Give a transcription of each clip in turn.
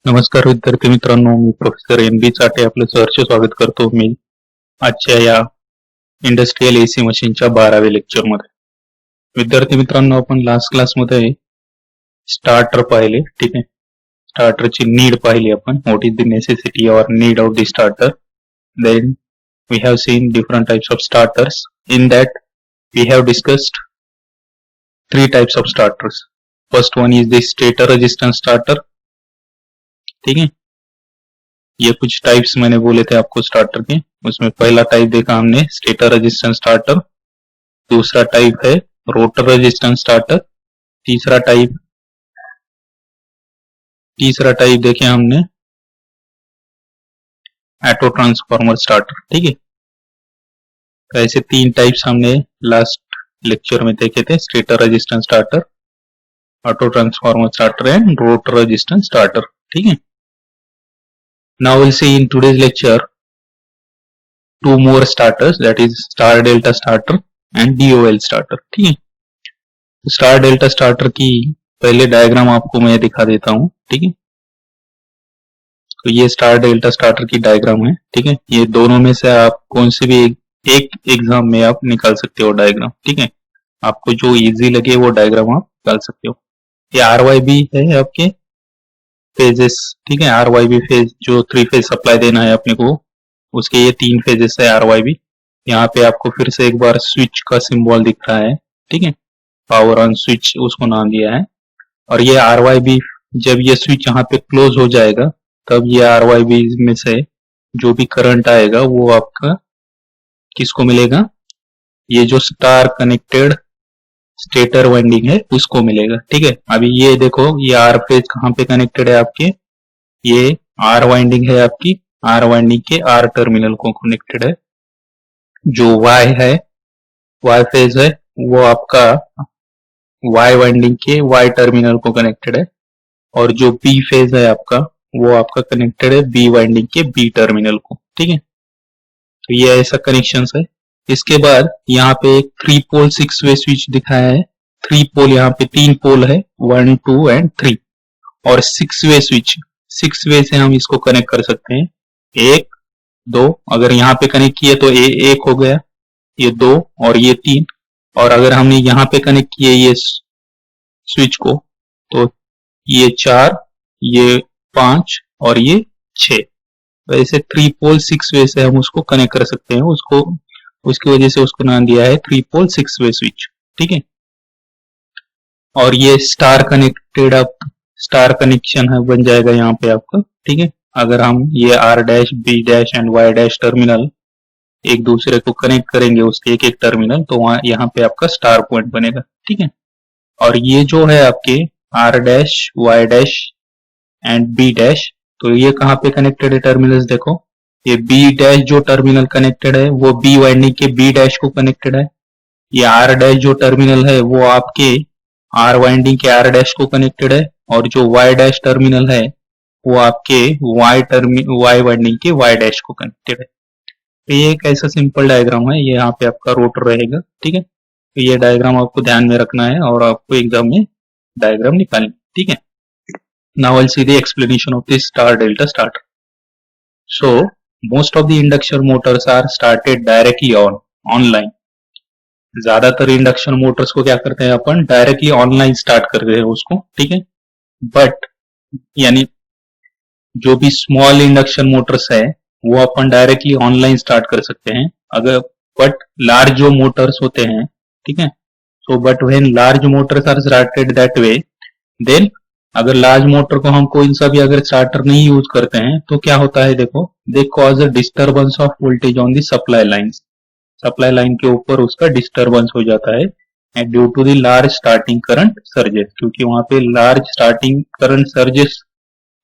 नमस्कार विद्यार्थी मित्रांनो, मी प्रोफेसर एन बी चाटे आपलं सहर्ष स्वागत करतो. मी आजच्या या इंडस्ट्रियल एसी मशीनच्या 12व्या लेक्चरमध्ये. विद्यार्थी मित्रांनो, आपण लास्ट क्लासमध्ये स्टार्टर पाहिले. ठीक आहे, स्टार्टरची नीड पाहिली आपण. व्हॉट इज द नेसेसिटी और need of the starter. Then we have seen different types of starters. In that we have discussed 3 types of starters. First one is the stator resistance starter. ठीक है, ये कुछ types मैंने बोले थे आपको starter के. उसमें पहला टाइप देखा हमने स्टेटर रेजिस्टेंस स्टार्टर, दूसरा टाइप है रोटर रेजिस्टेंस स्टार्टर, तीसरा टाइप देखे हमने ऑटो ट्रांसफार्मर स्टार्टर. ठीक है, तो ऐसे 3 टाइप्स हमने लास्ट लेक्चर में देखे थे. Stator resistance starter, auto transformer starter and rotor resistance starter. ठीक है, now we'll see in today's lecture 2 more starters, that is star delta starter and DOL starter. ठीक है, तो स्टार डेल्टा स्टार्टर की पहले डायग्राम आपको मैं दिखा देता हूं. ठीक है, तो ये स्टार डेल्टा स्टार्टर की डायग्राम है. ठीक है, ये दोनों में से आप कौन से भी एक एग्जाम में आप निकाल सकते हो डायग्राम. ठीक है, आपको जो इजी लगे वो डायग्राम आप निकाल सकते हो. ये RYB है आपके फेजेस. ठीक है, RYB फेज जो 3 फेज सप्लाई देना है अपने को, उसके ये 3 फेजेस है RYB. यहाँ पे आपको फिर से एक बार स्विच का सिंबल दिख रहा है. ठीक है, पावर ऑन स्विच उसको नाम दिया है. और ये RYB जब ये स्विच यहाँ पे क्लोज हो जाएगा तब ये RYB में से जो भी करंट आएगा वो आपका किसको मिलेगा, ये जो स्टार कनेक्टेड स्टेटर वाइंडिंग है उसको मिलेगा. ठीक है, अभी ये देखो ये R फेज कहाँ पे कनेक्टेड है आपके, ये R वाइंडिंग है आपकी, R वाइंडिंग के R टर्मिनल को कनेक्टेड है. जो Y है, Y फेज है, वो आपका Y वाइंडिंग के Y टर्मिनल को कनेक्टेड है. और जो B फेज है आपका, वो आपका कनेक्टेड है B वाइंडिंग के B टर्मिनल को. ठीक है, तो ये ऐसा कनेक्शन है. इसके बाद यहाँ पे एक 3 पोल 6 वे स्विच दिखाया है. 3 पोल, यहाँ पे 3 पोल है, 1 2 एंड 3. और 6 वे स्विच, 6 वे से हम इसको कनेक्ट कर सकते हैं. 1 2, अगर यहाँ पे कनेक्ट किए तो ये 1 हो गया, ये 2 और ये 3. और अगर हमने यहाँ पे कनेक्ट किए ये स्विच को तो ये 4, ये 5 और ये 6. तो ऐसे 3 पोल 6 वे से हम उसको कनेक्ट कर सकते हैं. उसकी वजह से उसको नाम दिया है 3 पोल 6 वे स्विच. ठीक है, और ये star connected up star connection है बन जाएगा यहाँ पे आपका. ठीक है, अगर हम ये R dash B dash and Y dash terminal एक दूसरे को कनेक्ट करेंगे उसके एक एक टर्मिनल, तो वहां यहाँ पे आपका स्टार पॉइंट बनेगा. ठीक है, और ये जो है आपके R dash Y dash and B dash, तो ये कहाँ पे कनेक्टेड है टर्मिनल्स देखो. ये B डैश जो टर्मिनल कनेक्टेड है वो B वाइंडिंग के B डैश को कनेक्टेड है. ये R डैश जो टर्मिनल है वो आपके R वाइंडिंग के R डैश को कनेक्टेड है. और जो Y डैश टर्मिनल है वो आपके Y वाइंडिंग के Y डैश को कनेक्टेड है. तो ये एक ऐसा सिंपल डायग्राम है. ये यहाँ पे आपका रोटर रहेगा. ठीक है, तो ये डायग्राम आपको ध्यान में रखना है और आपको एग्जाम में डायग्राम निकालनी. ठीक है, now I'll see the explanation of this star delta starter. So most of the induction motors are started directly online. ज्यादातर इंडक्शन मोटर्स को क्या करते हैं अपन, डायरेक्टली ऑनलाइन स्टार्ट कर रहे हैं उसको. ठीक है, बट यानी जो भी स्मॉल इंडक्शन मोटर्स है वो अपन डायरेक्टली ऑनलाइन स्टार्ट कर सकते हैं. अगर बट लार्ज जो मोटर्स होते हैं, ठीक है, so but when large motors are started that way, then अगर लार्ज मोटर को हम कोई सा भी अगर स्टार्टर नहीं यूज करते हैं तो क्या होता है देखो, they cause a disturbance of voltage on the supply lines. Supply line के ऊपर उसका डिस्टर्बेंस हो जाता है and due to the large starting current surges, क्योंकि वहां पे लार्ज स्टार्टिंग करंट सर्जेस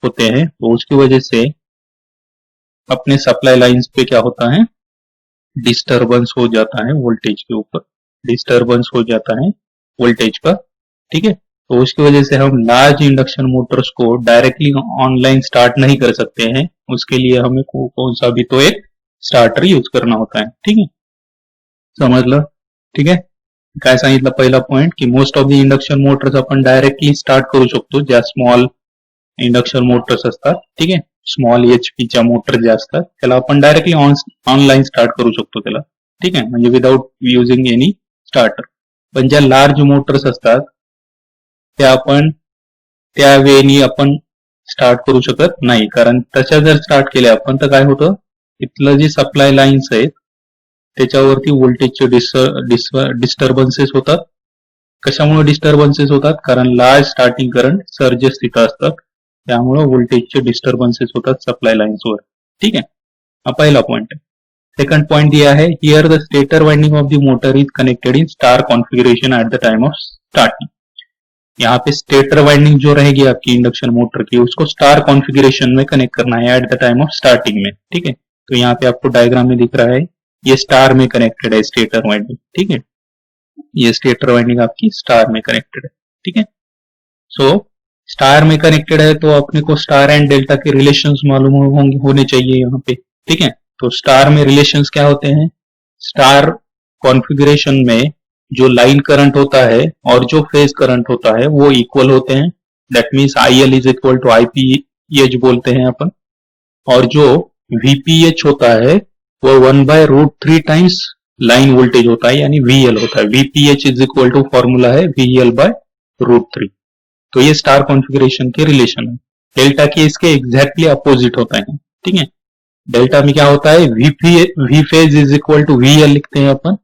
होते हैं तो उसकी वजह से अपने सप्लाई लाइंस पे क्या होता है, डिस्टर्बेंस हो जाता है वोल्टेज के ऊपर, डिस्टर्बेंस हो जाता है वोल्टेज का. ठीक है, तो उसकी वजह से हम लार्ज इंडक्शन मोटर्स को डायरेक्टली ऑनलाइन स्टार्ट नहीं कर सकते हैं. उसके लिए हमें कौन सा भी तो एक स्टार्टर यूज करना होता है. ठीक है, समजलं. ठीक आहे, काय सांगितलं पहिला पॉइंट की most of the induction Motors आपण डायरेक्टली स्टार्ट करू शकतो ज्या स्मॉल इंडक्शन मोटर्स असतात, ठीक आहे, स्मॉल HP च्या मोटर ज्या असतात त्याला आपण डायरेक्टली ऑनलाईन स्टार्ट करू शकतो त्याला, ठीक आहे, म्हणजे विदाउट युजिंग एनी स्टार्टर. पण ज्या लार्ज मोटर्स असतात त्या आपण त्या वेनी आपण स्टार्ट करू शकत नाही, कारण तशा जर स्टार्ट केल्या आपण तर काय होतं, इथलं जे सप्लाय लाईन्स आहेत त्याच्यावरती व्होल्टेजचे डिस्टर्बन्सेस होतात. कशामुळे डिस्टर्बन्सेस होतात, कारण लार्ज स्टार्टिंग करंट सर्जेस तिथं असतात, त्यामुळे व्होल्टेजचे डिस्टर्बन्सेस होतात सप्लाय लाईन्सवर, ठीक आहे. हा पहिला पॉइंट आहे. सेकंड पॉइंट दिया है, here the stator winding of the motor is connected in star configuration eight the time of starting. यहाँ पे स्टेटर वाइंडिंग जो रहेगी आपकी इंडक्शन मोटर की, उसको स्टार कॉन्फ़िगरेशन में कनेक्ट करना है eight the time of starting में, ठीक है. तो यहाँ पे आपको डायग्राम में दिख रहा है, ये स्टार में कनेक्टेड है स्टेटर वाइंडिंग, ठीक है, ये स्टेटर वाइंडिंग आपकी स्टार में कनेक्टेड है, ठीक है. सो स्टार में कनेक्टेड है तो अपने को स्टार एंड डेल्टा के रिलेशंस मालूम होने चाहिए यहाँ पे, ठीक है. तो स्टार में रिलेशंस क्या होते हैं, स्टार कॉन्फ़िगरेशन में जो लाइन करंट होता है और जो फेज करंट होता है वो इक्वल होते हैं. That means IL is equal to IPH बोलते हैं अपन, और जो VPH होता है वो 1/√3 टाइम्स लाइन वोल्टेज होता है, यानी VL होता है. VPH is equal to formula है VL/√3. तो ये स्टार कॉन्फ़िगरेशन के रिलेशन है. डेल्टा के इसके एग्जैक्टली अपोजिट होता है, ठीक है. डेल्टा में क्या होता है, V phase is equal to VL लिखते हैं अपन,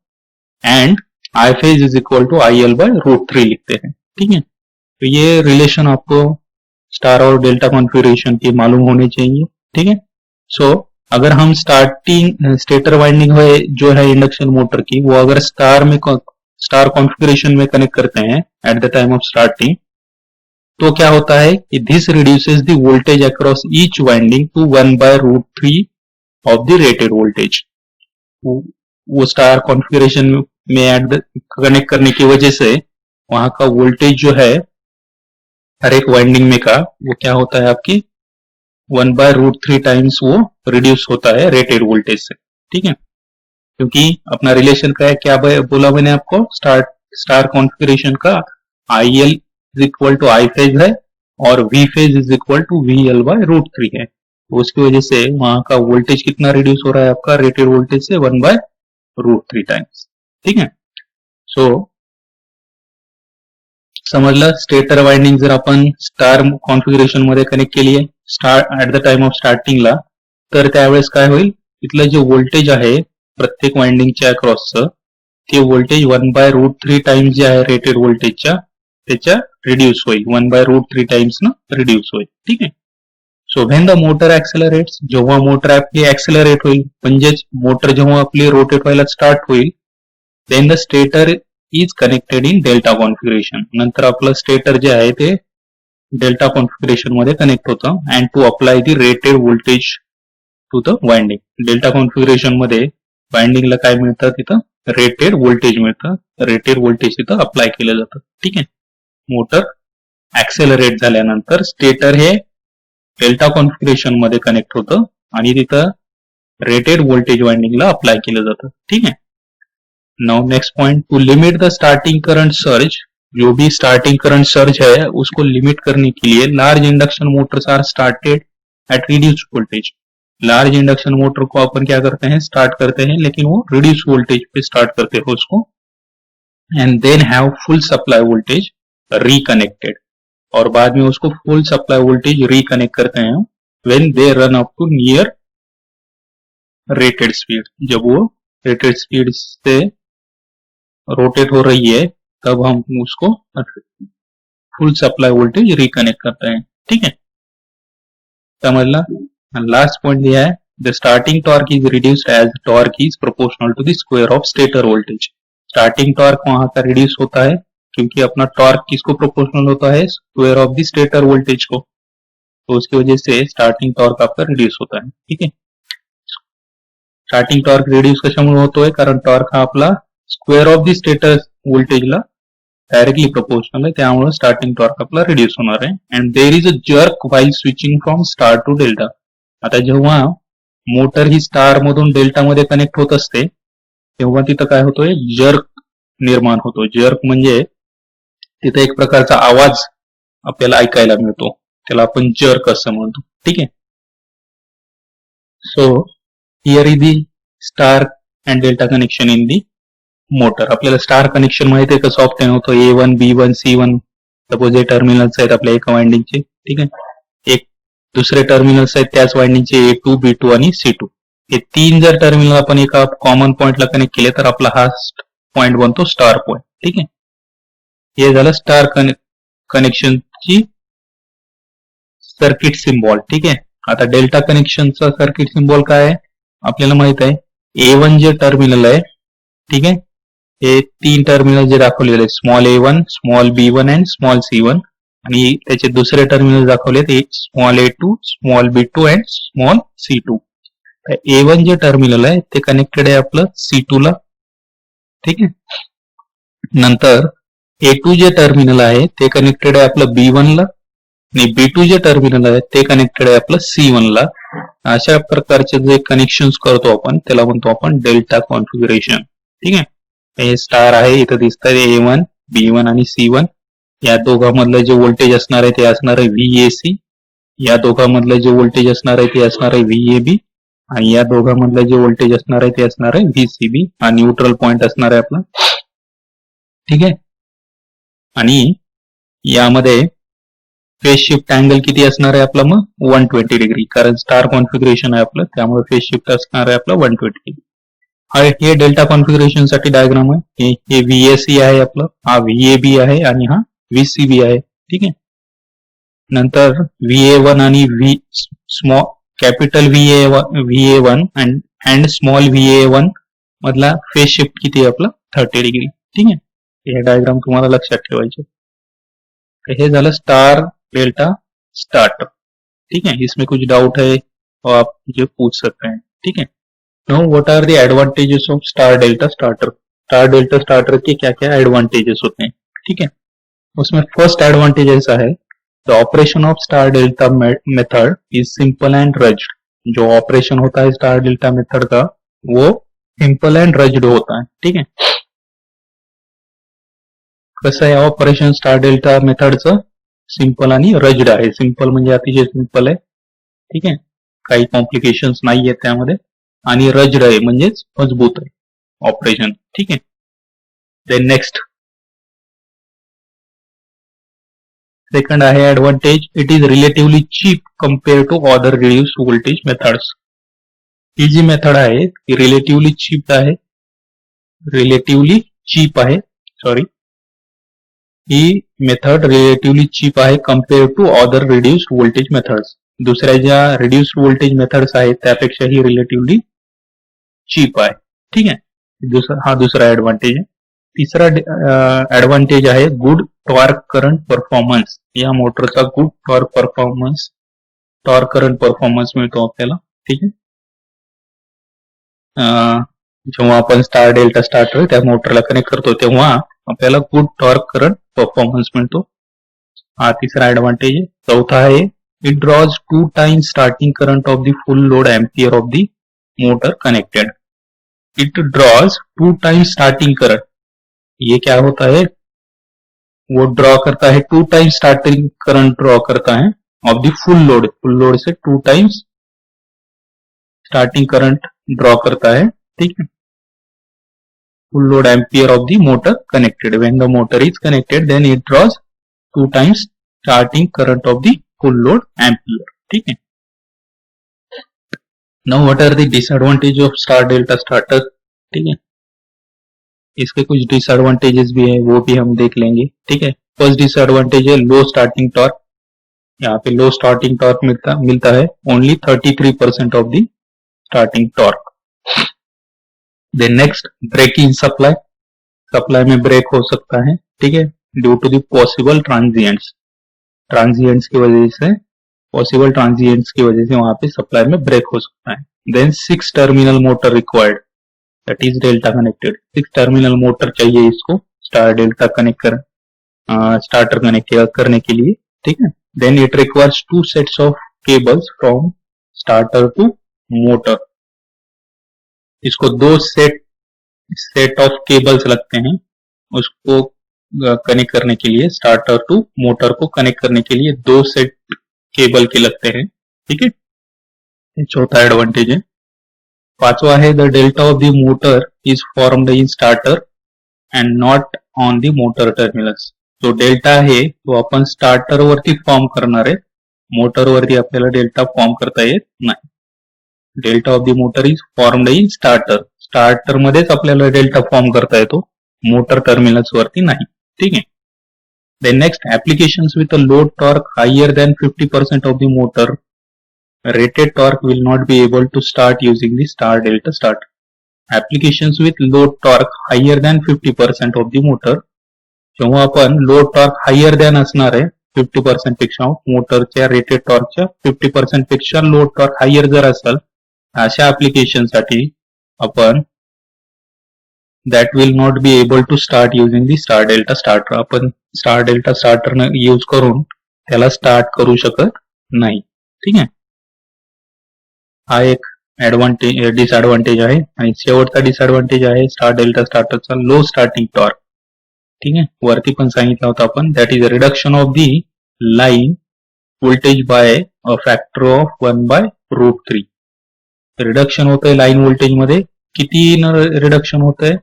and I phase is equal to IL/√3 लिखते हैं, ठीक है. तो ये रिलेशन आपको स्टार और डेल्टा कॉन्फ़िगरेशन की मालूम होने चाहिए, ठीक है. सो अगर हम स्टेटर वाइंडिंग जो है इंडक्शन मोटर की, वो अगर स्टार कॉन्फ़िगरेशन में कनेक्ट करते हैं at the time of starting, तो क्या होता है कि this reduces the voltage across each winding to 1/√3 of the rated voltage. वो स्टार कॉन्फ़िगरेशन में कनेक्ट करने की वजह से वहां का वोल्टेज जो है हर एक वाइंडिंग में का, वो क्या होता है आपकी 1/√3 टाइम्स वो रिड्यूस होता है रेटेड वोल्टेज से, ठीक है. क्योंकि अपना रिलेशन का है, क्या बोला मैंने आपको, स्टार कॉन्फ़िगरेशन का IL is equal to I phase है और V phase is equal to VL/√3 है. तो उसकी वजह से वहां का वोल्टेज कितना रिड्यूस हो रहा है आपका रेटेड वोल्टेज से 1/√3 टाइम्स, ठीक है. सो समजलं, स्टेटर वाइंडिंग जर आपण स्टार कॉन्फिगरेशन मध्ये कनेक्ट केली आहे ऍट द टाइम ऑफ स्टार्टिंगला, तर त्यावेळेस काय होईल, इथलं जे व्होल्टेज आहे प्रत्येक वाइंडिंगच्या अक्रॉसचं, ते व्होल्टेज 1/√3 टाइम्स जे आहे रेटेड व्होल्टेजच्या त्याच्या रिड्यूस होईल, 1/√3 टाइम्स न रिड्यूस होईल, ठीक आहे. सो व्हेन द मोटर ऍक्सेलरेट्स, जेव्हा मोटर आपली ऍक्सेलरेट होईल, म्हणजेच मोटर जेव्हा आपली रोटेट व्हायला स्टार्ट होईल, then the stator is connected in delta configuration. नंतर आपलं स्टेटर जे आहे ते डेल्टा कॉन्फिगरेशन मध्ये कनेक्ट होतं, and to apply the rated voltage to the winding. Delta configuration मध्ये वाइंडिंगला काय मिळतं, तिथं रेटेड व्होल्टेज मिळतं, रेटेड व्होल्टेज तिथं अप्लाय केलं जातं, ठीक आहे. मोटर ऍक्सेलरेट झाल्यानंतर स्टेटर हे डेल्टा कॉन्फिगरेशन मध्ये कनेक्ट होतं आणि तिथं रेटेड व्होल्टेज वाइंडिंगला अप्लाय केलं जातं, ठीक आहे. Now next point, to limit the starting current surge, जो भी स्टार्टिंग करंट सर्ज है उसको लिमिट करने के लिए large induction motors are started at reduced voltage. Large induction motor को अपन क्या करते हैं, स्टार्ट करते हैं, लेकिन वो रिड्यूस वोल्टेज पे स्टार्ट करते हैं उसको, and then have full supply voltage reconnected, और बाद में उसको फुल सप्लाई वोल्टेज रिकनेक्ट करते हैं when they run up to near rated speed. जब वो रेटेड स्पीड से रोटेट हो रही है तब हम उसको फुल सप्लाई वोल्टेज रिकनेक्ट करते हैं, ठीक है. समझला. लास्ट पॉइंट दिया है, the starting torque is reduced as torque is proportional to the square of stator voltage. Starting torque वहां का रिड्यूस होता है क्योंकि अपना टॉर्क किसको प्रोपोर्शनल होता है, square of the stator voltage को, तो उसकी वजह से स्टार्टिंग टॉर्क आपका रिड्यूस होता है, ठीक है. स्टार्टिंग टॉर्क रिड्यूस कशामुळे होतोय, कारण टॉर्क हा आपला स्क्वेअर ऑफ द स्टेटर व्होल्टेजला डायरेक्टली प्रोपोर्शनल आहे, त्यामुळे स्टार्टिंग टॉर्क आपला रिड्यूस होणार आहे. And there is a jerk while switching from star to delta. आता जेव्हा मोटर ही स्टार मधून डेल्टा मध्ये कनेक्ट होत असते तेव्हा तिथं काय होतोय, जर्क निर्माण होतो. जर्क म्हणजे तिथे एक प्रकारचा आवाज आपल्याला ऐकायला मिळतो, त्याला आपण जर्क असं म्हणतो. ठीक आहे. So here is the star and delta connection in the motor. आपल्याला स्टार कनेक्शन माहिती आहे कसं ऑप्टेन होतं. A1 B1 C1 सपोज हे टर्मिनल्स आहेत आपल्या एका वाइंडिंगचे. ठीक आहे. एक दुसरे टर्मिनल्स आहेत त्याच वाइंडिंगचे A2 B2 आणि C2. हे तीन जर टर्मिनल आपण एका कॉमन पॉइंटला कनेक्ट केले तर आपला हा पॉइंट बनतो स्टार पॉइंट. ठीक आहे. हे झालं स्टार कनेक्शनची सर्किट सिम्बॉल. ठीक आहे. आता डेल्टा कनेक्शनचा सर्किट सिम्बॉल काय आहे आपल्याला माहित आहे. A1 जे टर्मिनल आहे, ठीक आहे, हे तीन टर्मिनल जे दाखवलेले आहेत, small A1, small B1 and small C1, आणि त्याचे दुसरे टर्मिनल दाखवलेत small A2, small B2 and small C2. A1 जे टर्मिनल आहे ते कनेक्टेड आहे आपलं C2 ला. ठीक आहे. नंतर A2 जे टर्मिनल आहे ते कनेक्टेड आहे आपलं B1 ला, आणि B2 जे टर्मिनल आहे ते कनेक्टेड आहे आपलं C1 ला. अशा प्रकारचे जे कनेक्शन्स करतो आपण त्याला म्हणतो आपण डेल्टा कॉन्फिगरेशन. ठीक आहे. हे स्टार आहे इथं दिसत आहे A1, B1 आणि C1. या दोघांमधलं जे व्होल्टेज असणार आहे ते असणार आहे VAC. या दोघांमधलं जे व्होल्टेज असणार आहे ते असणार आहे VAB, आणि या दोघांमधलं जे व्होल्टेज असणार आहे ते असणार आहे VCB. हा न्यूट्रल पॉइंट असणार आहे आपला. ठीक आहे. आणि यामध्ये फेज शिफ्ट अँगल किती असणार आहे आपला मग 120 डिग्री, कारण स्टार कॉन्फिगरेशन आहे आपलं, त्यामुळे फेज शिफ्ट असणार आहे आपला 120 डिग्री. हे डेल्टा कॉन्फिगरेशन साठी डायग्राम आहे. हे VAC आहे आपलं, हा VAB आहे आणि हा VCB आहे. ठीक आहे. नंतर VA1 आणि small capital VA1 and small VA1 मधला फेज शिफ्ट किती आहे आपला 30 डिग्री. ठीक आहे. हे डायग्राम तुम्हाला लक्षात ठेवायचे. हे झालं स्टार डेल्टा स्टार्टर. ठीक है. इसमें कुछ डाउट है तो आप मुझे पूछ सकते हैं. ठीक है. Now what are the advantages of star delta starter. Star delta starter के क्या क्या एडवांटेजेस होते हैं. ठीक है. उसमें फर्स्ट एडवांटेज ऐसा है, the operation of star delta method is simple and रज्ड. जो ऑपरेशन होता है स्टार डेल्टा मेथड का वो सिंपल एंड रज्ड होता है. ठीक है. कसं आहे ऑपरेशन स्टार डेल्टा मेथडचं, सिंपल आणि रज्ड आहे. सिंपल म्हणजे अतिशय सिंपल आहे. ठीक आहे. काही कॉम्प्लिकेशन्स नाही आहेत त्यामध्ये. आणि रज्ड आहे म्हणजेच मजबूत आहे ऑपरेशन. ठीक आहे. देन नेक्स्ट सेकंड आहे advantage, it is relatively cheap compare to other reduce voltage methods. ही जी मेथड आहे ती रिलेटिव्हली चीप आहे, ही मेथड रिलेटिव्हली चीप आहे compare to other reduced voltage methods. दुसऱ्या ज्या रिड्यूस्ड व्होल्टेज मेथड्स आहेत त्यापेक्षा ही रिलेटिव्हली चीप आहे. ठीक आहे. हा दुसरा ऍडव्हान्टेज आहे. तिसरा ऍडव्हान्टेज आहे गुड टॉर्क करंट परफॉर्मन्स. या मोटरचा गुड टॉर्क करंट परफॉर्मन्स मिळतो आपल्याला. ठीक आहे. जेव्हा आपण स्टार डेल्टा स्टार्टर त्या मोटरला कनेक्ट करतो तेव्हा आपल्याला गुड टॉर्क करंट परफॉर्मन्स मिळतो. हा तिसरा ऍडव्हान्टेज आहे. चौथा आहे it draws 2 times starting current of the full load ampere of the motor connected. It draws 2 times starting current. ये क्या होता है, वो ड्रॉ करता है 2 times स्टार्टिंग करंट ड्रॉ करता है ऑफ द फुल लोड से 2 times स्टार्टिंग करंट ड्रॉ करता है. ठीक है. full load ampere of the motor connected. When the motor is connected, then it draws 2 times starting current of the full load ampere. ठीक है. Now what are the disadvantage of star delta starter. ठीक है. इसके कुछ disadvantages भी है, वो भी हम देख लेंगे. ठीक है. फर्स्ट डिसएडवांटेज है लो स्टार्टिंग टॉर्क. यहाँ पे लो स्टार्टिंग टॉर्क मिलता है only 33% of the starting torque. Then next breaking supply में ब्रेक हो सकता है. ठीक है. Due to the possible transients की वजह से वहां पे सप्लाई में ब्रेक हो सकता है. Then 6 terminal motor required, that is delta connected. 6 terminal motor चाहिए इसको स्टार डेल्टा स्टार्टर कनेक्ट करने के लिए. ठीक है. Then it requires 2 sets of cables from starter to motor. इसको 2 सेट ऑफ केबल्स लगते हैं उसको कनेक्ट करने के लिए. स्टार्टर टू मोटर को कनेक्ट करने के लिए 2 सेट केबल के लगते हैं, ठीक है, ये चौथा एडवांटेज है। पांचवा है the delta of the motor is formed in starter and not on the motor terminals. जो डेल्टा आहे तो आपण स्टार्टर वरती फॉर्म करणार आहे, मोटर वरती आपल्याला डेल्टा फॉर्म करता येत नाही. Delta of the motor is formed in starter, starter मध्येच आपल्याला डेल्टा फॉर्म करता येतो, मोटर टर्मिनल्स वरती नाही, ठीक आहे. Then next, applications with a load torque higher than 50% of the motor rated torque will not be able to start using the star delta starter. Applications with load torque higher than 50% of the motor, जेव्हा आपण load torque higher than असणार आहे 50% पेक्षा, मोटरच्या rated टॉर्कच्या 50% पेक्षा load torque higher जर असेल, अशा ऍप्लिकेशन साठी आपण that will not be able to start using the star delta starter. आपण स्टार डेल्टा स्टार्टर यूज करून त्याला स्टार्ट करू शकत नाही, ठीक आहे. हा एक डिसएडवांटेज आहे. आणि शेवटचा डिसएडवांटेज आहे स्टार डेल्टा स्टार्टरचा लो स्टार्टिंग टॉर्क, ठीक आहे. वरती पण सांगितलं होतं आपण, that is a reduction of the line voltage by a factor of 1/√3. Reduction होतंय लाईन व्होल्टेज मध्ये, किती रिडक्शन होतंय,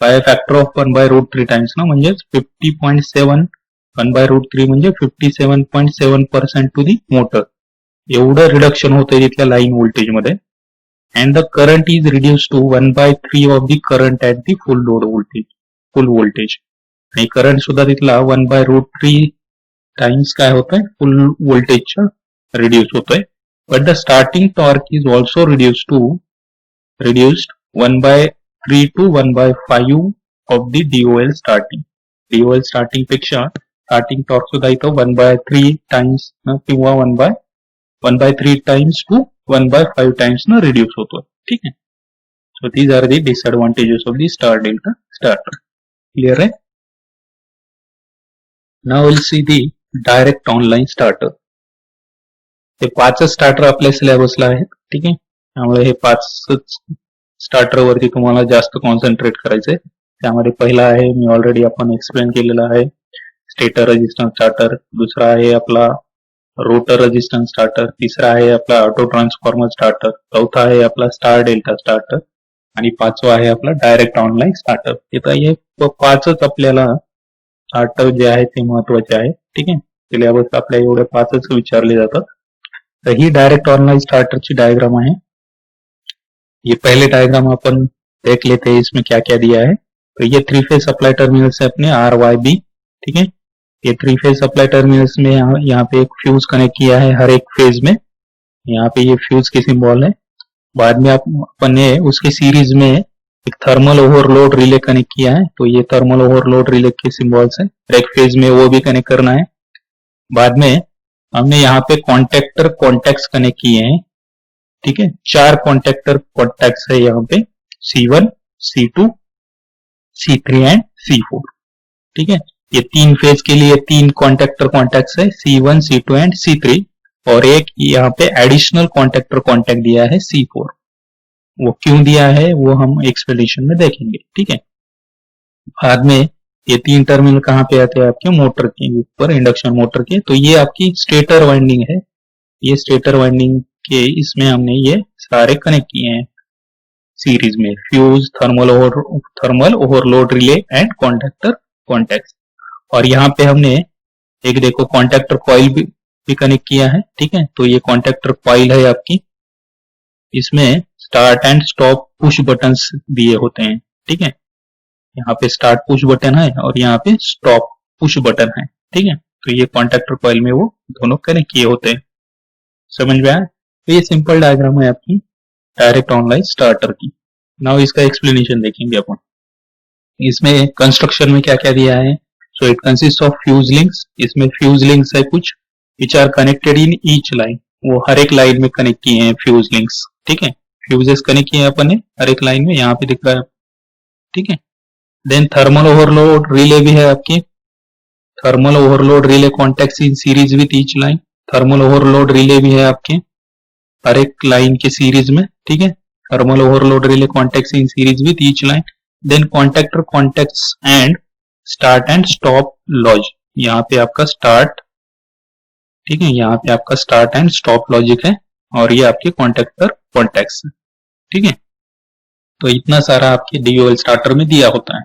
बाय फॅक्टर ऑफ 1/√3 टाइम्स ना, म्हणजेच 50.7, 1/√3 म्हणजे 57.7% टू दी मोटर, एवढं रिडक्शन होतंय तिथल्या लाईन व्होल्टेज मध्ये. And the current is reduce to 1/3 of the current at the full load voltage, full voltage. आणि करंट सुद्धा तिथला 1/√3 टाइम्स काय होतंय, फुल व्होल्टेजच्या रिड्यूस होतोय. But the starting torque is also reduced 1/3 to 1/5 of the DOL starting. DOL starting पेक्षा starting torque सुद्धा इथं 1/3 टाइम्स किंवा 1/3 टाइम्स टू 1/5 टाइम्स न रिड्यूस होतो, ठीक आहे. So these are the disadvantages of the star delta starter. Clear आहे. Now will see the direct online starter. हे 5 स्टार्टर आपल्या सिलेबसला आहेत, ठीक आहे. त्यामुळे हे 5 स्टार्टर वरती तुम्हाला जास्त कॉन्सन्ट्रेट करायचंय. त्यामध्ये पहिला आहे, मी ऑलरेडी आपण एक्सप्लेन केलेला आहे, स्टेटर रेजिस्टन्स स्टार्टर. दुसरा आहे आपला रोटर रेजिस्टन्स स्टार्टर. तिसरा आहे आपला ऑटो ट्रान्सफॉर्मर स्टार्टर. चौथा आहे आपला स्टार डेल्टा स्टार्टर. आणि पाचवा आहे आपला डायरेक्ट ऑनलाइन स्टार्टर. इथं हे 5च आपल्याला स्टार्टर जे आहे ते महत्वाचे आहे, ठीक आहे. सिलेबस आपल्या एवढे 5च विचारले जातात. तर ही डायरेक्ट ऑनलाइन स्टार्टरची डायग्राम आहे. ये पहले डायग्राम अपन देख लेते हैं, इसमें क्या क्या दिया है. तो ये 3 फेज सप्लाई टर्मिनल्स है अपने RYB, ठीक है. ये 3 फेज सप्लाई टर्मिनल्स में यहाँ पे एक फ्यूज कनेक्ट किया है हर एक फेज में. यहाँ पे ये फ्यूज की सिंबल है. बाद में अपन ने उसके सीरीज में एक थर्मल ओवरलोड रिले कनेक्ट किया है, तो ये थर्मल ओवरलोड रिले के सिंबल्स है. एक फेज में वो भी कनेक्ट करना है. बाद में हमने यहाँ पे कॉन्टैक्ट्स कनेक्ट किए हैं, ठीक है. 4 कॉन्टैक्ट्स है यहाँ पे, C1, C2, C3 and C4, ठीक है. ये 3 फेज के लिए 3 कॉन्टैक्ट्स है, C1, C2 एंड C3. और एक यहाँ पे एडिशनल कॉन्टैक्ट दिया है C4. वो क्यों दिया है वो हम एक्सप्लेनेशन में देखेंगे, ठीक है. बाद में ये 3 टर्मिनल कहाँ पे आते हैं आपके मोटर के ऊपर, इंडक्शन मोटर के. तो ये आपकी स्टेटर वाइंडिंग है. ये स्टेटर वाइंडिंग के इसमें हमने ये सारे कनेक्ट किए हैं सीरीज में, fuse, thermal overload relay and contact. और यहाँ पे हमने एक देखो कॉन्टैक्टर कॉइल भी कनेक्ट किया है, ठीक है. तो ये कॉन्टैक्टर कॉइल है आपकी, इसमें start and stop push buttons दिए होते हैं, ठीक है. यहाँ पे स्टार्ट पुश बटन है और यहाँ पे स्टॉप पुश बटन है, ठीक है. तो ये कॉन्टैक्टर कॉइल में वो दोनों कनेक्ट किए होते हैं. समझ में आया. तो ये सिंपल डायग्राम है आपकी डायरेक्ट ऑनलाइन स्टार्टर की. नाउ इसका एक्सप्लेनेशन देखेंगे अपन. इसमें कंस्ट्रक्शन में क्या क्या दिया है. So it consist of fuse links. इसमें फ्यूज लिंक्स है कुछ which are connected in each line. वो हर एक लाइन में कनेक्ट किए हैं फ्यूज लिंक्स, ठीक है. फ्यूजेस कनेक्ट किए हैं अपन ने हर एक लाइन में, यहाँ पे दिख रहा है, ठीक है. देन थर्मल ओवरलोड रिले भी है आपकी. Thermal overload relay contacts in series with each line. Thermal overload relay भी है आपके हर एक लाइन के सीरीज में, ठीक है. Thermal overload relay contacts in series with each line. Then contactor contacts and start and stop laws. यहाँ पे आपका स्टार्ट ठीक है, यहाँ पे आपका स्टार्ट एंड स्टॉप लॉजिक है और ये आपके कॉन्टेक्टर कॉन्टेक्ट्स है। ठीक है, तो इतना सारा आपके DOL स्टार्टर में दिया होता है।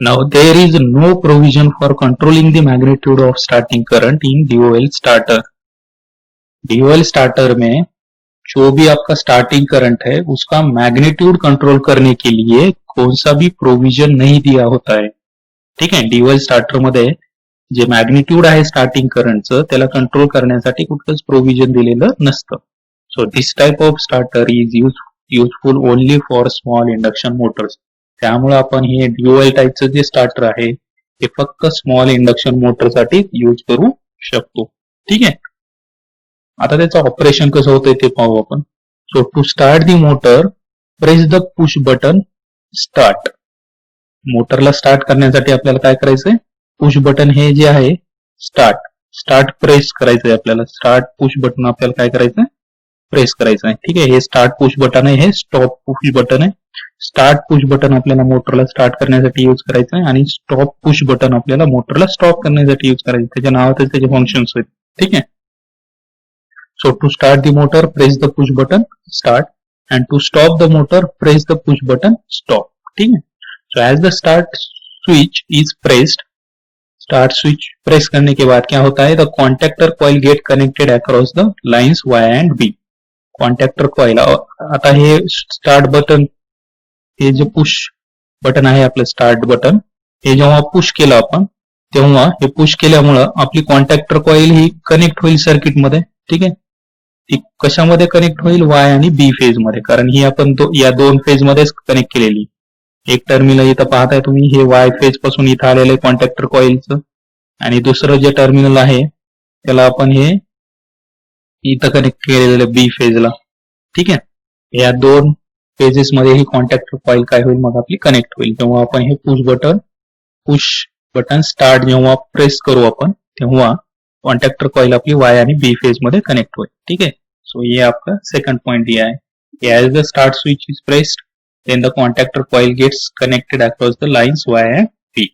Now there is no provision for controlling the magnitude of starting current in DOL starter. DOL starter में जो भी आपका स्टार्टिंग करंट है उसका मैग्नीट्यूड कंट्रोल करने के लिए कौन सा भी प्रोविजन नहीं दिया होता है। ठीक आहे, DOL स्टार्टर मध्ये जे मॅग्निट्यूड आहे स्टार्टिंग करंटचं त्याला कंट्रोल करण्यासाठी कुठलंच प्रोव्हिजन दिलेलं नसतं. So this type of starter is useful only for small induction Motors. त्यामुळे आपण हे DOL टाईपचं जे स्टार्टर आहे ते फक्त स्मॉल इंडक्शन मोटरसाठी यूज करू शकतो. ठीक आहे, आता त्याचं ऑपरेशन कसं होतंय ते पाहू आपण. So to start the motor press the push button start. मोटरला स्टार्ट करण्यासाठी आपल्याला काय करायचंय, पुश बटन हे जे आहे स्टार्ट प्रेस करायचंय आपल्याला. स्टार्ट पुश बटन आपल्याला काय करायचंय, प्रेस करायचं आहे. ठीक आहे, हे स्टार्ट पुश बटन आहे, हे स्टॉप पुश बटन आहे. स्टार्ट पुश बटन आपल्याला मोटरला स्टार्ट करण्यासाठी यूज करायचं आहे आणि स्टॉप पुश बटन आपल्याला मोटरला स्टॉप करण्यासाठी यूज करायचं. त्याच्या नावातच त्याचे फंक्शन्स आहेत. ठीक आहे, so to start the motor press the push button start and to stop the motor press the push button stop. ठीक है, so as the start switch is pressed, start switch press करने के बाद क्या होता है, the contactor coil get connected across the lines Y and B. contactor coil आता हे start button, हे जे push button आहे आपलं स्टार्ट बटन, हे जेव्हा पुश केलं आपण तेव्हा हे पुश केल्यामुळं आपली कॉन्टॅक्टर कॉईल ही कनेक्ट होईल सर्किट मध्ये. ठीक आहे, ती कशामध्ये कनेक्ट होईल, Y आणि B फेज मध्ये, कारण ही आपण या दोन फेज मध्येच कनेक्ट केलेली. एक टर्मिनल इथं पाहताय तुम्ही, हे Y फेज पासून इथं आलेलं आहे कॉन्टॅक्टर कॉइलचं, आणि दुसरं जे टर्मिनल आहे त्याला आपण हे इथं कनेक्ट केलेलं आहे B फेजला. ठीक आहे, या दोन फेजेस मध्ये ही कॉन्टॅक्टर कॉइल काय होईल, मग आपली कनेक्ट होईल. तेव्हा आपण हे पुश बटन स्टार्ट जेव्हा प्रेस करू आपण तेव्हा कॉन्टॅक्टर कॉइल आपली Y आणि B फेज मध्ये कनेक्ट होईल. ठीक आहे, सो ये आपका सेकंड पॉइंट दिया है. As the start switch is pressed then the contactor coil gets connected across the lines Y and B.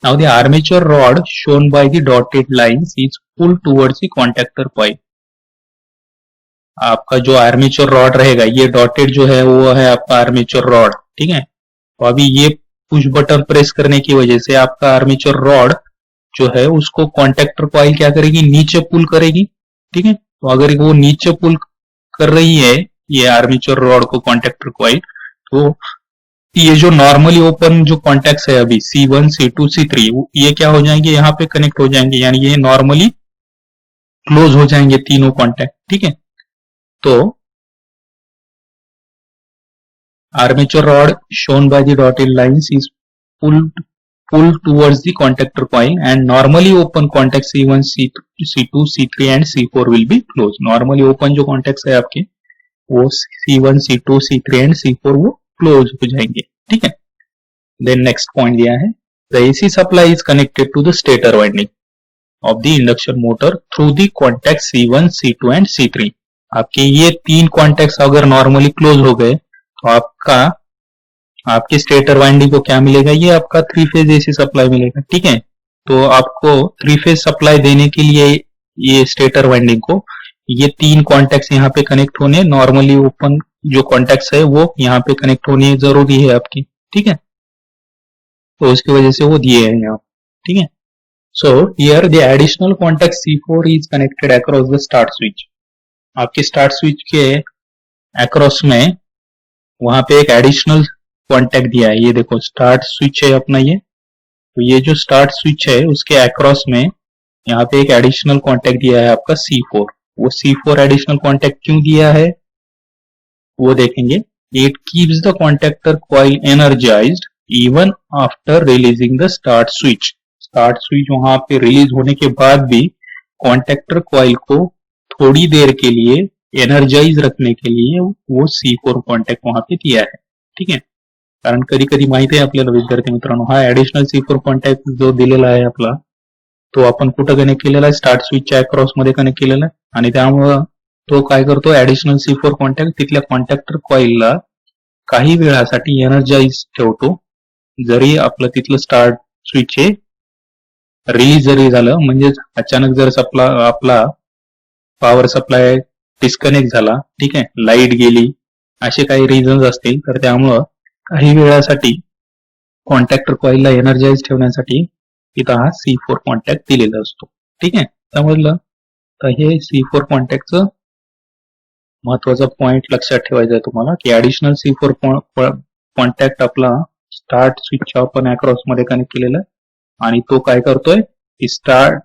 Now the armature rod shown by the dotted lines is pulled towards the contactor coil. आपका जो armature rod रहेगा, ये dotted जो है वो है आपका armature rod. ठीक है, तो अभी ये पुश बटन प्रेस करने की वजह से आपका आर्मेचर रॉड जो है उसको कॉन्टैक्टर कॉइल क्या करेगी, नीचे पुल करेगी. ठीक है, तो अगर वो नीचे पुल कर रही है ये आर्मेचर रॉड को कॉन्टैक्टर कॉइल, तो ये जो नॉर्मली ओपन जो कॉन्टैक्ट्स है अभी C1, C2, C3, ये क्या हो जाएंगे, यहाँ पे कनेक्ट हो जाएंगे, यानी ये नॉर्मली क्लोज हो जाएंगे तीनों कॉन्टैक्ट. ठीक है, तो armature rod shown by the dotted lines is pulled towards the contactor coil and normally open contacts C1, C2, C3 and C4 will be closed. Normally open जो contacts है आपके वो C1, C2, C3 and C4 वो close हो जाएंगे. ठीक है, then next point दिया है, the AC supply is connected to the stator winding of the induction motor through the contacts C1, C2 and C3. आपके ये तीन contacts अगर normally close हो गए तो आपके स्टेटर वाइंडिंग को क्या मिलेगा, ये आपका 3 फेज AC सप्लाई मिलेगा. ठीक है, तो आपको 3 फेज सप्लाई देने के लिए ये स्टेटर वाइंडिंग को ये तीन कॉन्टैक्ट्स यहाँ पे कनेक्ट होने, नॉर्मली ओपन जो कॉन्टैक्ट्स है वो यहाँ पे कनेक्ट होने जरूरी है आपकी. ठीक है, तो उसकी वजह से वो दिए हैं यहाँ. ठीक है, so here the additional contact C4 is connected across the start switch. आपके स्टार्ट स्विच के अक्रॉस में वहां पे एक एडिशनल कॉन्टैक्ट दिया है. ये देखो स्टार्ट स्विच है अपना ये, तो ये जो स्टार्ट स्विच है उसके अक्रॉस में यहाँ पे एक एडिशनल कॉन्टैक्ट दिया है आपका C4. वो C4 एडिशनल कॉन्टैक्ट क्यों दिया है वो देखेंगे. It keeps the contactor coil energised even after releasing the start switch. Start switch वहां पे रिलीज होने के बाद भी कॉन्टैक्टर कॉइल को थोड़ी देर के लिए एनर्जाइज रखने के लिए वो C4 कॉन्टॅक्ट वहां पे दिया है. ठीक आहे, कारण कधी कधी माहिती आहे आपल्याला विद्यार्थी मित्रांनो, हा ऍडिशनल C4 कॉन्टॅक्ट जो दिलेला आहे आपला तो आपण कुठं कनेक्ट केलेला आहे, स्टार्ट स्विचच्या अक्रॉस मध्ये कनेक्ट केलेला आहे, आणि त्यामुळं तो काय करतो, ऍडिशनल C4 कॉन्टॅक्ट तिथल्या कॉन्टॅक्टर कॉइलला काही वेळासाठी एनर्जाइज ठेवतो, जरी आपलं तिथलं स्टार्ट स्विच हे रिलीज जरी झालं म्हणजेच अचानक जर आपला पॉवर सप्लाय डिस्कनेक्ट झाला, ठीक आहे, लाईट गेली, असे काही रिझन्स असतील तर त्यामुळं काही वेळासाठी कॉन्टॅक्टर कॉइलला एनर्जाइज ठेवण्यासाठी इथं हा C4 कॉन्टॅक्ट दिलेला असतो. ठीक आहे, समजलं? तर हे C4 कॉन्टॅक्टचं महत्वाचा पॉइंट लक्षात ठेवायचा आहे तुम्हाला की ऍडिशनल C4 कॉन्टॅक्ट आपला स्टार्ट स्विच आपण अक्रॉस मध्ये कनेक्ट केलेला आहे आणि तो काय करतोय की स्टार्ट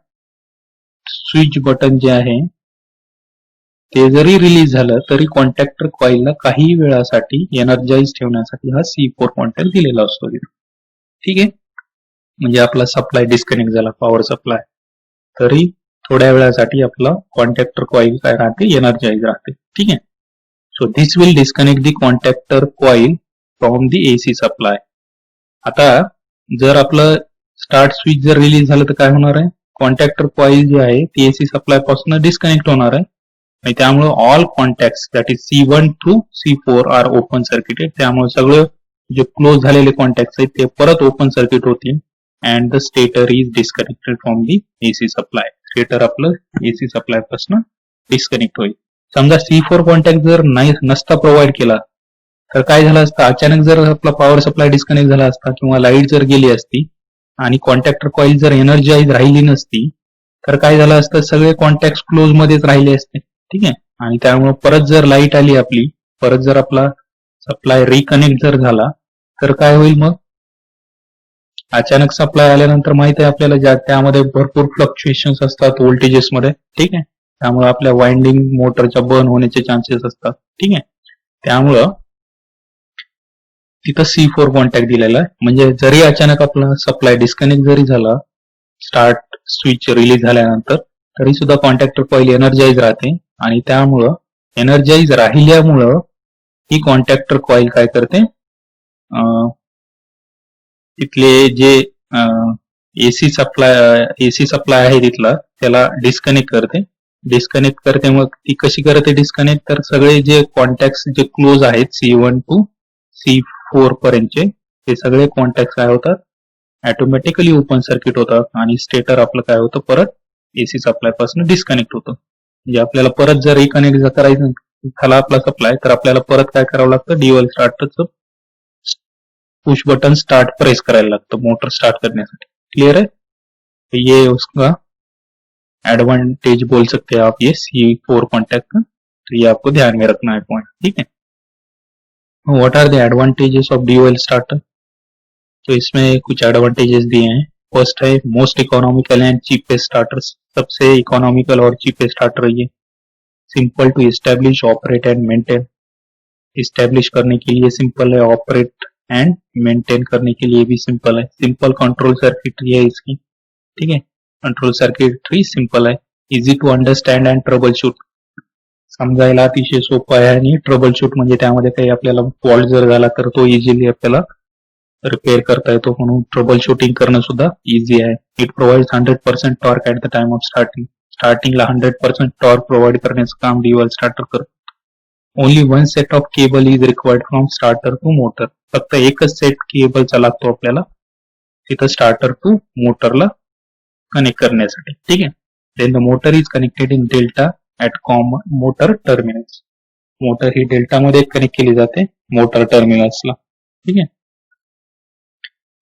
स्विच बटन जे आहे ते जरी रिलीज झालं तरी कॉन्टॅक्टर कॉइलला काही वेळासाठी एनर्जाइज ठेवण्यासाठी हा C4 कॉन्टॅक्ट दिलेला असतो तिथे. ठीक आहे, म्हणजे आपला सप्लाय डिस्कनेक्ट झाला पॉवर सप्लाय तरी थोड्या वेळासाठी आपला कॉन्टॅक्टर कॉइल काय राहते एनर्जाइज राहते. ठीक आहे, so this will disconnect the contactor coil from the AC supply. आता जर आपलं स्टार्ट स्विच जर रिलीज झालं तर काय होणार आहे, कॉन्टॅक्टर कॉइल जे आहे ती AC सप्लाय पासून डिस्कनेक्ट होणार आहे आणि त्यामुळे all contact that is C1 to C4 are open circuited. त्यामुळे सगळं जे क्लोज झालेले कॉन्टॅक्ट आहेत ते परत ओपन सर्किट होतील and the stator is disconnected from the AC supply. Stator आपलं AC सप्लाय पासून डिस्कनेक्ट होईल. समजा C4 कॉन्टॅक्ट जर नसता प्रोव्हाइड केला तर काय झालं असतं, अचानक जर आपला पॉवर सप्लाय डिस्कनेक्ट झाला असता किंवा लाईट जर गेली असती आणि कॉन्टॅक्टर कॉइल जर एनर्जाइज राहिली नसती तर काय झालं असतं, सगळे कॉन्टॅक्ट क्लोज मध्येच राहिले असते. ठीक आहे, आणि त्यामुळे परत जर लाईट आली आपली, परत जर आपला सप्लाय रिकनेक्ट जर झाला तर काय होईल, मग अचानक सप्लाय आल्यानंतर माहिती आहे आपल्याला त्यामध्ये भरपूर फ्लक्च्युएशन्स असतात व्होल्टेजेस मध्ये. ठीक आहे, त्यामुळे आपल्या वाइंडिंग मोटरच्या बर्न होण्याचे चान्सेस असतात. ठीक आहे, त्यामुळं तिथं C4 कॉन्टॅक्ट दिलेला आहे. म्हणजे जरी अचानक आपला सप्लाय डिस्कनेक्ट जरी झाला स्टार्ट स्विच रिलीज झाल्यानंतर तरी सुद्धा कॉन्टॅक्टर कॉइल एनर्जाइज राहते आणि त्यामुळं एनर्जाइज राहिल्यामुळं ही कॉन्टॅक्टर कॉइल काय करते, तिथले जे AC सप्लाय आहे तिथला त्याला डिस्कनेक्ट करते. मग ती कशी करते डिस्कनेक्ट, तर सगळे जे कॉन्टॅक्ट जे क्लोज आहेत C1 टू C4 पर्यंतचे ते सगळे कॉन्टॅक्ट काय होतात, ऑटोमॅटिकली ओपन सर्किट होतात आणि स्टेटर आपलं काय होतं, परत AC सप्लाय पासून डिस्कनेक्ट होतं. म्हणजे आपल्याला परत जर रिकनेक्ट करायचं झाला आपला सप्लाय तर आपल्याला परत काय करावं लागतं, ड्युअल स्टार्टरचं पुश बटन स्टार्ट प्रेस करायला लागतं मोटर स्टार्ट करण्यासाठी. क्लियर है? तो ये उसका एडवांटेज बोल सकते हैं आप ये C4 कॉन्टैक्ट का. तो ये आपको ध्यान में रखना है पॉइंट. ठीक है, what are the advantages of dual starter. तो इसमें कुछ एडवांटेजेस दिए हैं. फर्स्ट है most economical and cheapest starters. सबसे इकोनॉमिकल और चीपेस्ट स्टार्टर ये. Simple to establish, operate and maintain. Establish करने के लिए सिंपल है, ऑपरेट एंड मेंटेन करने के लिए भी सिंपल है. सिंपल कंट्रोल सर्किटरी है इसकी. ठीक है, कंट्रोल सर्किटरी सिंपल है. Easy to understand and trouble shoot. समजायला अतिशय सोपं आहे आणि ट्रबल शूट म्हणजे त्यामध्ये काही आपल्याला फॉल्ट जर झाला तर तो इझिली आपल्याला रिपेअर करता येतो, म्हणून ट्रबल शूटिंग करणं सुद्धा इझी आहे. It provides 100% torque at the time of starting. स्टार्टिंगला 100% टॉर्क प्रोव्हाइड करण्याचं काम ड्युअल स्टार्टर करतो. Only one set of cable is required from starter to motor. फक्त एकच सेट केबलचा लागतो आपल्याला तिथं स्टार्टर टू मोटरला कनेक्ट करण्यासाठी. ठीक आहे, then the motor is connected in delta at common motor terminals. Motor ही डेल्टा मध्ये कनेक्ट केली जाते मोटर टर्मिनल्सला. ठीक आहे,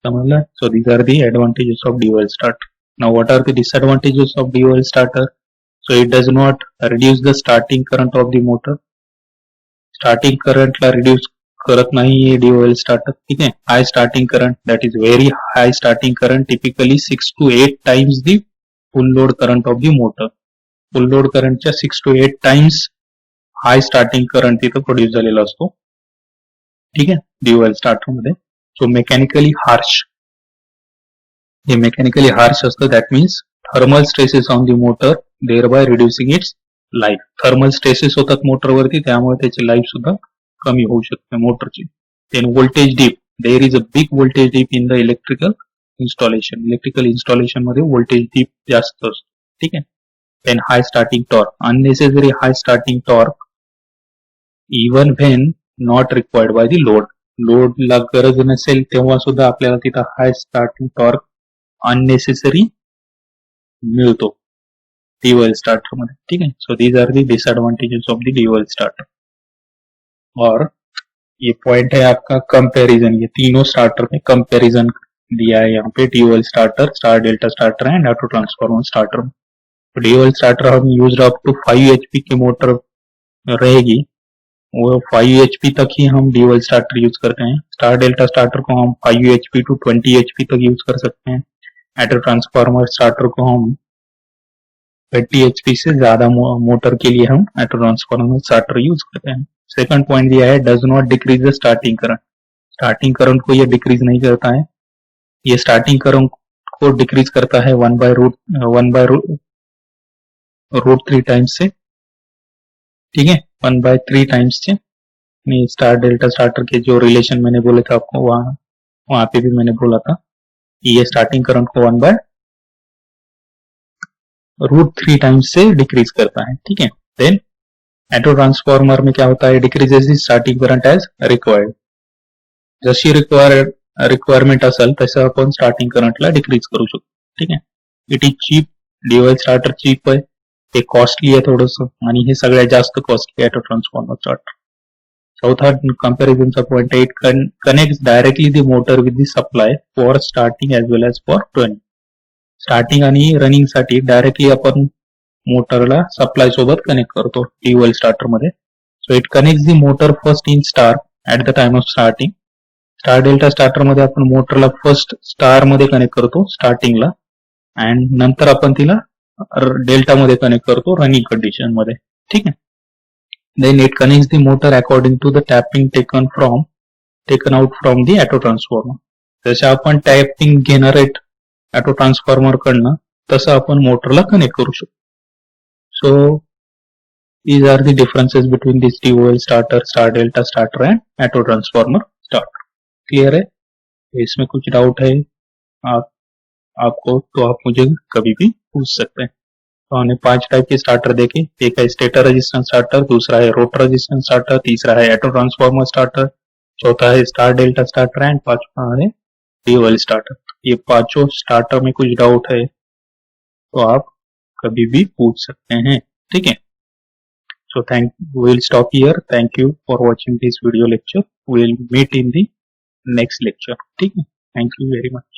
समजलं. So these are the advantages of dual starter. Now what are the disadvantages of dual starter. So it does not reduce the starting current of the motor. Starting करंटला reduce करत नाही dual starter. ठीक आहे, high starting current, that is very hi starting current, typically 6 to 8 times the full load current of the motor. Full load करंटच्या 6 to 8 times high starting current तिथं produce झालेला असतो. ठीक आहे, ड्युअल स्टार्टर मध्ये. So mechanically harsh. हे mechanically harsh असतं, that means thermal stresses on the motor, thereby reducing its life. Thermal stresses होतात मोटरवरती, त्यामुळे त्याची लाईफ सुद्धा कमी होऊ शकते मोटरची. Then voltage dip. There is a big voltage dip in the electrical installation. Electrical installation मध्ये व्होल्टेज डीप जास्त असतो. ठीक आहे, then high starting torque. Unnecessary high starting torque even when not required by the load. लोडला गरज नसेल तेव्हा सुद्धा आपल्याला तिथं हाय स्टार्टिंग टॉर्क अननेसेसरी मिळतो DOL स्टार्टर मध्ये. ठीक आहे. So these are the disadvantages of the DOL starter. और ये पॉइंट है आपका कंपैरिजन, ये तीनों स्टार्टर में कंपैरिजन दिया है यहाँ पे, DOL starter, star delta starter and auto transformer starter. तो DOL स्टार्टर हम यूज अप टू 5 HP की मोटर रहेगी, वो 5 HP तक ही हम DOL स्टार्टर यूज करते हैं. स्टार डेल्टा स्टार्टर को हम 5 HP टू 20 HP तक यूज कर सकते हैं. ऑटो ट्रांसफॉर्मर स्टार्टर को हम 20 HP से ज्यादा मोटर के लिए हम ऑटो ट्रांसफॉर्मर स्टार्टर यूज करते हैं. सेकंड पॉइंट दिया है does not decrease the starting current. Starting current को ये डिक्रीज नहीं करता है, ये स्टार्टिंग करंट को डिक्रीज करता है 1/√3 टाइम्स से. ठीक है, 1/3 टाइम्स से. स्टार डेल्टा स्टार्टर के जो रिलेशन मैंने बोले थे आपको, वहां पे भी मैंने बोला था कि ये स्टार्टिंग करंट को 1/√3 टाइम्स से डिक्रीज करता है. ठीक है. देन ऑटो ट्रांसफॉर्मर में क्या होता है, decreases the starting current as required. जशी रिक्वायरमेंट असेल तसं आपण स्टार्टिंग करंटला डिक्रीज करू शकतो. ठीक आहे. It is cheap, DOL starter cheap आहे, ते कॉस्टली आहे थोडंसं, आणि हे सगळ्यात जास्त कॉस्टली आहे ऑटो ट्रान्सफॉर्मर स्टार्टर. चौथा कंपॅरिझनचा पॉइंट आहे, it connect directly the motor with the supply for starting as well as for running. Starting आणि रनिंग साठी डायरेक्टली आपण मोटरला सप्लाय सोबत कनेक्ट करतो DOL स्टार्टर मध्ये. So it connect the motor first in star at the time of starting. Star delta starter मध्ये आपण मोटरला फर्स्ट स्टार मध्ये कनेक्ट करतो स्टार्टिंगला, अँड नंतर आपण तिला डेल्टा मध्ये कनेक्ट करतो रनिंग कंडिशन मध्ये. ठीक आहे. Then it connects the motor according to the tapping taken out from the auto transformer. जसे आपण टॅपिंग घेणार आहेत ऑटो ट्रान्सफॉर्मर कडनं, तसं आपण मोटरला कनेक्ट करू शकतो. सो these are the differences between this DOL starter, star delta starter and auto transformer starter. Clear है? इसमें कुछ डाउट है आपको तो आप मुझे कभी भी पूछ सकते हैं. तो हमने 5 टाइप के स्टार्टर देखे. एक है स्टेटर रेजिस्टेंस स्टार्टर, दूसरा है रोटर रेजिस्टेंस स्टार्टर, तीसरा है ऑटो ट्रांसफॉर्मर स्टार्टर, चौथा है स्टार डेल्टा स्टार्टर एंड पांचवा है DOL स्टार्टर. ये पांचों स्टार्टर में कुछ डाउट है तो आप कभी भी पूछ सकते हैं. ठीक है. So we'll stop here. Thank you for watching this video lecture. We'll meet in the next lecture. ठीक है. Thank you very much.